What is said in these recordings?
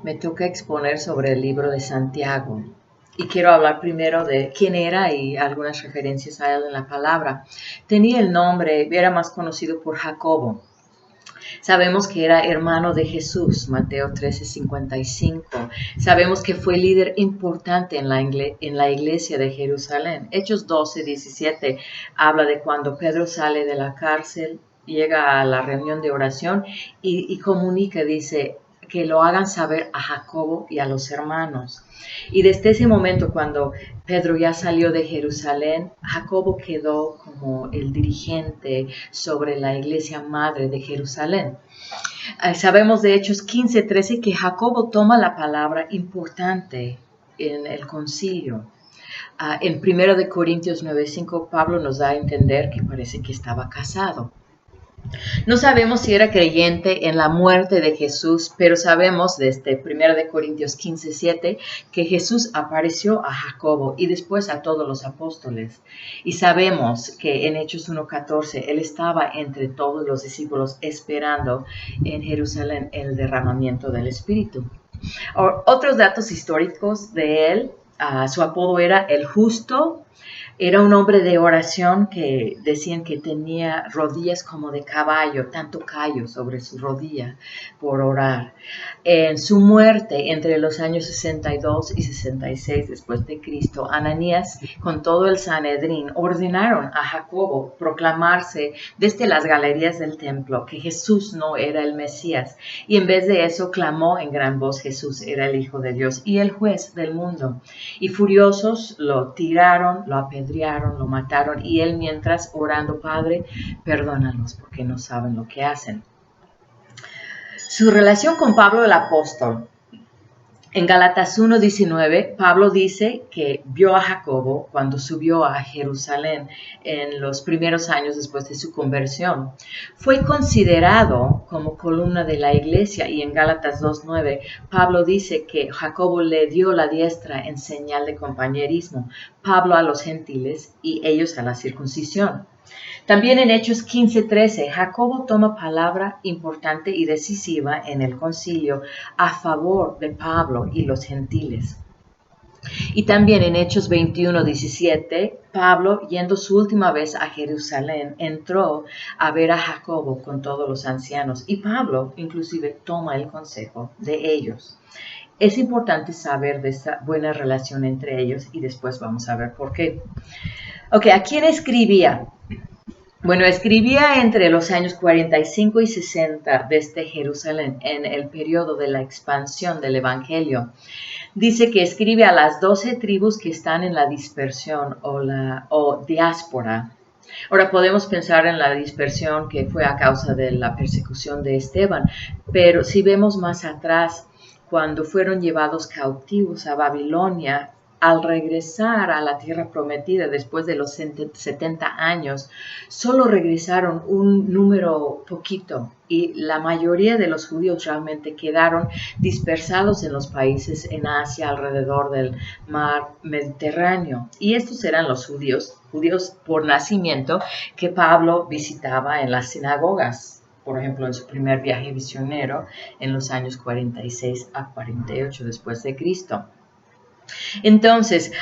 Me toca exponer sobre el libro de Santiago y quiero hablar primero de quién era y algunas referencias a él en la palabra. Tenía el nombre, era más conocido por Jacobo. Sabemos que era hermano de Jesús, Mateo 13:55. Sabemos que fue líder importante en la iglesia de Jerusalén. Hechos 12:17 habla de cuando Pedro sale de la cárcel, llega a la reunión de oración y comunica, dice, que lo hagan saber a Jacobo y a los hermanos. Y desde ese momento, cuando Pedro ya salió de Jerusalén, Jacobo quedó como el dirigente sobre la iglesia madre de Jerusalén. Sabemos de Hechos 15:13 que Jacobo toma la palabra importante en el concilio. En 1 de Corintios 9:5 Pablo nos da a entender que parece que estaba casado. No sabemos si era creyente en la muerte de Jesús, pero sabemos desde 1 de Corintios 15:7 que Jesús apareció a Jacobo y después a todos los apóstoles. Y sabemos que en Hechos 1:14 él estaba entre todos los discípulos esperando en Jerusalén el derramamiento del Espíritu. Otros datos históricos de él, su apodo era el Justo. Era un hombre de oración que decían que tenía rodillas como de caballo, tanto callo sobre su rodilla por orar. En su muerte, entre los años 62 y 66 después de Cristo, Ananías, con todo el Sanedrín, ordenaron a Jacobo proclamarse desde las galerías del templo que Jesús no era el Mesías, y en vez de eso clamó en gran voz: Jesús era el Hijo de Dios y el juez del mundo. Y furiosos lo tiraron, lo apedrearon, lo mataron, y él mientras orando: Padre, perdónalos porque no saben lo que hacen. Su relación con Pablo el apóstol. En Gálatas 1:19, Pablo dice que vio a Jacobo cuando subió a Jerusalén en los primeros años después de su conversión. Fue considerado como columna de la iglesia, y en Gálatas 2:9, Pablo dice que Jacobo le dio la diestra en señal de compañerismo, Pablo a los gentiles y ellos a la circuncisión. También en Hechos 15:13, Jacobo toma palabra importante y decisiva en el concilio a favor de Pablo y los gentiles. Y también en Hechos 21:17, Pablo, yendo su última vez a Jerusalén, entró a ver a Jacobo con todos los ancianos, y Pablo inclusive toma el consejo de ellos. Es importante saber de esta buena relación entre ellos y después vamos a ver por qué. Ok, ¿a quién escribía? Bueno, escribía entre los años 45 y 60 desde Jerusalén, en el periodo de la expansión del Evangelio. Dice que escribe a las 12 tribus que están en la dispersión o diáspora. Ahora podemos pensar en la dispersión que fue a causa de la persecución de Esteban, pero si vemos más atrás, cuando fueron llevados cautivos a Babilonia, al regresar a la tierra prometida después de los 70 años, solo regresaron un número poquito, y la mayoría de los judíos realmente quedaron dispersados en los países en Asia alrededor del mar Mediterráneo. Y estos eran los judíos por nacimiento que Pablo visitaba en las sinagogas. Por ejemplo, en su primer viaje misionero en los años 46 a 48 después de Cristo. Entonces,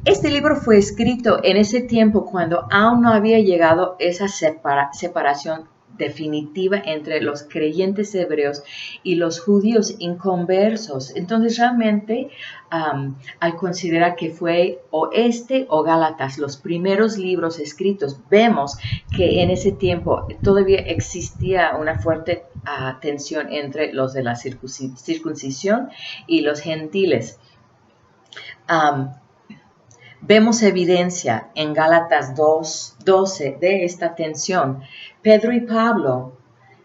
este libro fue escrito en ese tiempo cuando aún no había llegado esa separación definitiva entre los creyentes hebreos y los judíos inconversos. Entonces, realmente, al considerar que fue o Gálatas, los primeros libros escritos, vemos que en ese tiempo todavía existía una fuerte tensión entre los de la circuncisión y los gentiles. Vemos evidencia en Gálatas 2:12 de esta tensión. Pedro y Pablo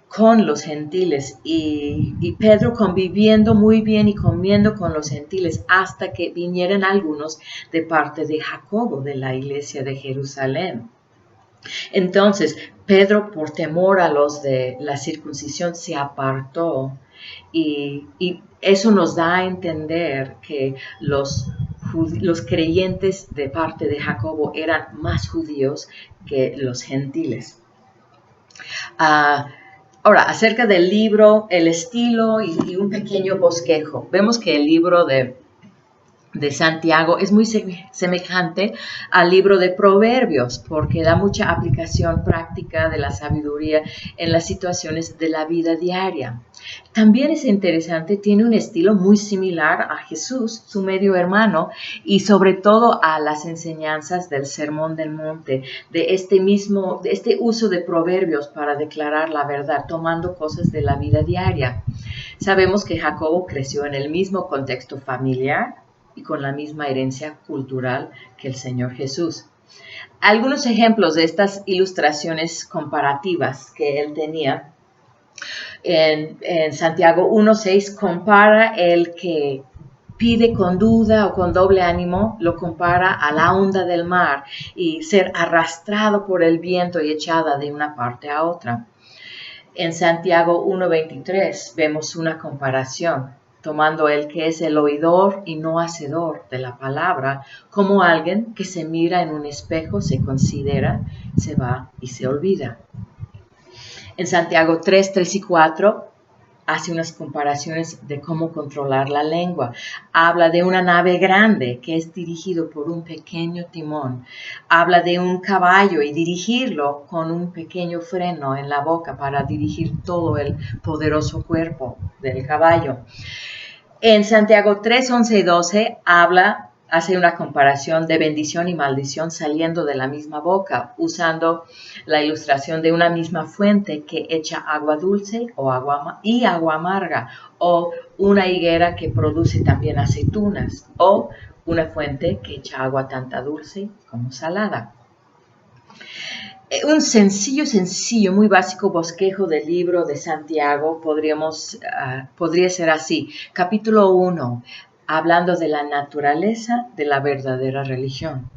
con los gentiles y Pedro conviviendo muy bien y comiendo con los gentiles hasta que vinieran algunos de parte de Jacobo de la iglesia de Jerusalén. Entonces Pedro, por temor a los de la circuncisión, se apartó, y eso nos da a entender que los creyentes de parte de Jacobo eran más judíos que los gentiles. Ahora, acerca del libro, el estilo y un pequeño bosquejo. Vemos que el libro de Santiago es muy semejante al libro de Proverbios porque da mucha aplicación práctica de la sabiduría en las situaciones de la vida diaria. También es interesante, tiene un estilo muy similar a Jesús, su medio hermano, y sobre todo a las enseñanzas del Sermón del Monte, de este uso de proverbios para declarar la verdad, tomando cosas de la vida diaria. Sabemos que Jacobo creció en el mismo contexto familiar y con la misma herencia cultural que el Señor Jesús. Algunos ejemplos de estas ilustraciones comparativas que él tenía en Santiago 1:6 compara el que pide con duda o con doble ánimo, lo compara a la onda del mar y ser arrastrado por el viento y echada de una parte a otra. En Santiago 1:23 vemos una comparación, tomando el que es el oidor y no hacedor de la palabra, como alguien que se mira en un espejo, se considera, se va y se olvida. En Santiago 3 y 4 hace unas comparaciones de cómo controlar la lengua. Habla de una nave grande que es dirigido por un pequeño timón. Habla de un caballo y dirigirlo con un pequeño freno en la boca para dirigir todo el poderoso cuerpo del caballo. En Santiago 3, 11 y 12 hace una comparación de bendición y maldición saliendo de la misma boca, usando la ilustración de una misma fuente que echa agua dulce y agua amarga, o una higuera que produce también aceitunas, o una fuente que echa agua tanto dulce como salada. Un sencillo, muy básico bosquejo del libro de Santiago podría ser así. Capítulo 1, hablando de la naturaleza de la verdadera religión.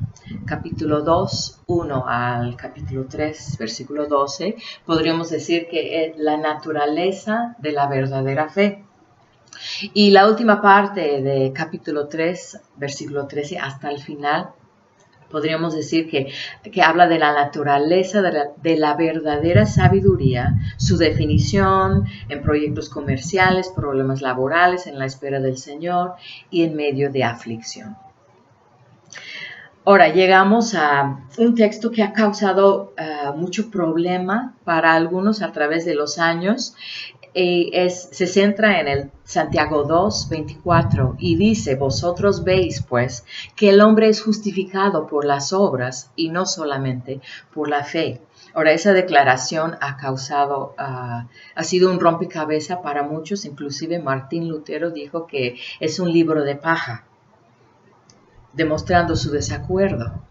Capítulo 2, 1 al capítulo 3, versículo 12, podríamos decir que es la naturaleza de la verdadera fe. Y la última parte de capítulo 3, versículo 13 hasta el final, podríamos decir que habla de la naturaleza de la verdadera sabiduría, su definición en proyectos comerciales, problemas laborales, en la espera del Señor y en medio de aflicción. Ahora llegamos a un texto que ha causado mucho problema para algunos a través de los años. Se centra en el Santiago 2, 24 y dice: vosotros veis pues que el hombre es justificado por las obras y no solamente por la fe. Ahora, esa declaración ha sido un rompecabezas para muchos, inclusive Martín Lutero dijo que es un libro de paja, demostrando su desacuerdo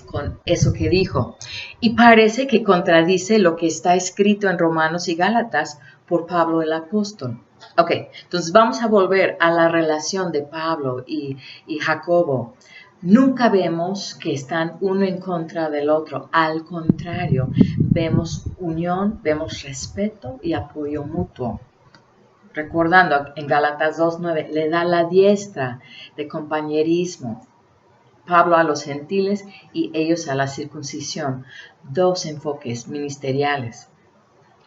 con eso que dijo. Y parece que contradice lo que está escrito en Romanos y Gálatas por Pablo el apóstol. Ok, entonces vamos a volver a la relación de Pablo y Jacobo. Nunca vemos que están uno en contra del otro. Al contrario, vemos unión, vemos respeto y apoyo mutuo. Recordando, en Gálatas 2:9 le da la diestra de compañerismo. Pablo a los gentiles y ellos a la circuncisión. Dos enfoques ministeriales.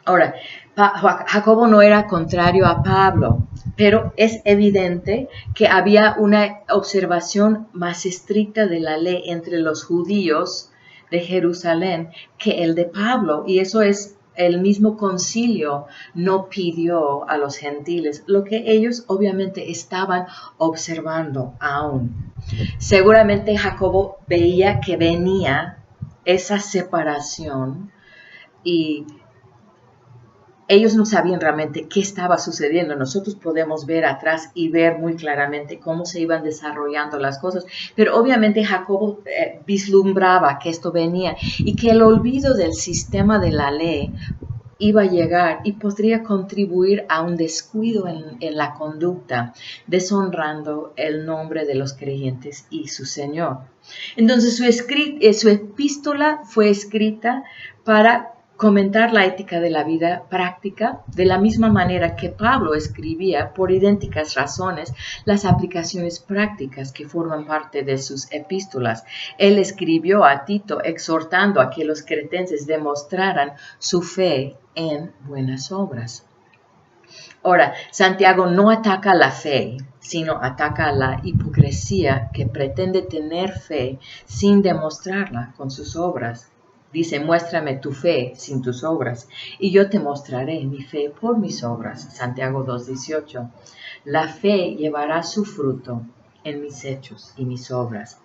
Ahora, Jacobo no era contrario a Pablo, pero es evidente que había una observación más estricta de la ley entre los judíos de Jerusalén que el de Pablo, y eso es el mismo concilio no pidió a los gentiles, lo que ellos obviamente estaban observando aún. Seguramente Jacobo veía que venía esa separación y ellos no sabían realmente qué estaba sucediendo. Nosotros podemos ver atrás y ver muy claramente cómo se iban desarrollando las cosas, pero obviamente Jacobo vislumbraba que esto venía y que el olvido del sistema de la ley iba a llegar y podría contribuir a un descuido en la conducta, deshonrando el nombre de los creyentes y su Señor. Entonces su epístola fue escrita para comentar la ética de la vida práctica de la misma manera que Pablo escribía por idénticas razones las aplicaciones prácticas que forman parte de sus epístolas. Él escribió a Tito exhortando a que los cretenses demostraran su fe en buenas obras. Ahora, Santiago no ataca la fe, sino ataca la hipocresía que pretende tener fe sin demostrarla con sus obras. Dice, muéstrame tu fe sin tus obras, y yo te mostraré mi fe por mis obras. Santiago 2:18. La fe llevará su fruto en mis hechos y mis obras.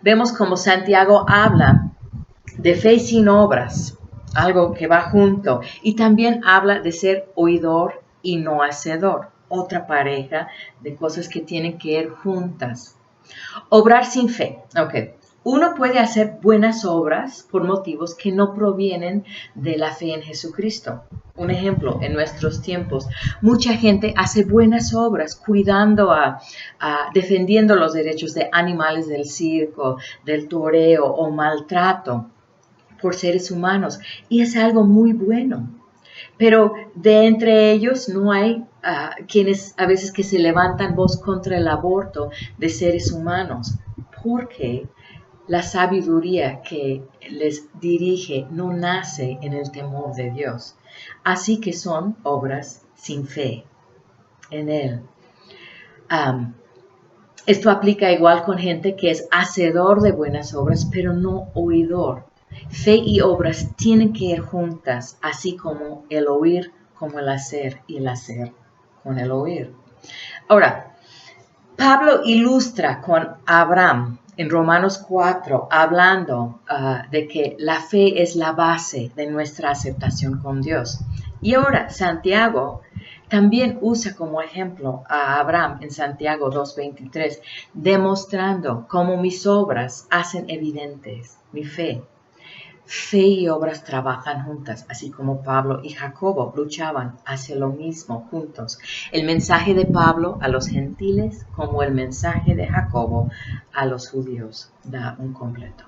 Vemos como Santiago habla de fe sin obras, algo que va junto, y también habla de ser oidor y no hacedor, otra pareja de cosas que tienen que ir juntas. Obrar sin fe. Ok. Uno puede hacer buenas obras por motivos que no provienen de la fe en Jesucristo. Un ejemplo, en nuestros tiempos, mucha gente hace buenas obras cuidando defendiendo los derechos de animales del circo, del toreo o maltrato por seres humanos, y es algo muy bueno. Pero de entre ellos no hay quienes a veces que se levantan voz contra el aborto de seres humanos, porque la sabiduría que les dirige no nace en el temor de Dios. Así que son obras sin fe en Él. Esto aplica igual con gente que es hacedor de buenas obras, pero no oidor. Fe y obras tienen que ir juntas, así como el oír como el hacer y el hacer con el oír. Ahora, Pablo ilustra con Abraham en Romanos 4, hablando de que la fe es la base de nuestra aceptación con Dios. Y ahora Santiago también usa como ejemplo a Abraham en Santiago 2:23, demostrando cómo mis obras hacen evidentes mi fe. Fe y obras trabajan juntas, así como Pablo y Jacobo luchaban hacia lo mismo juntos. El mensaje de Pablo a los gentiles como el mensaje de Jacobo a los judíos da un completo.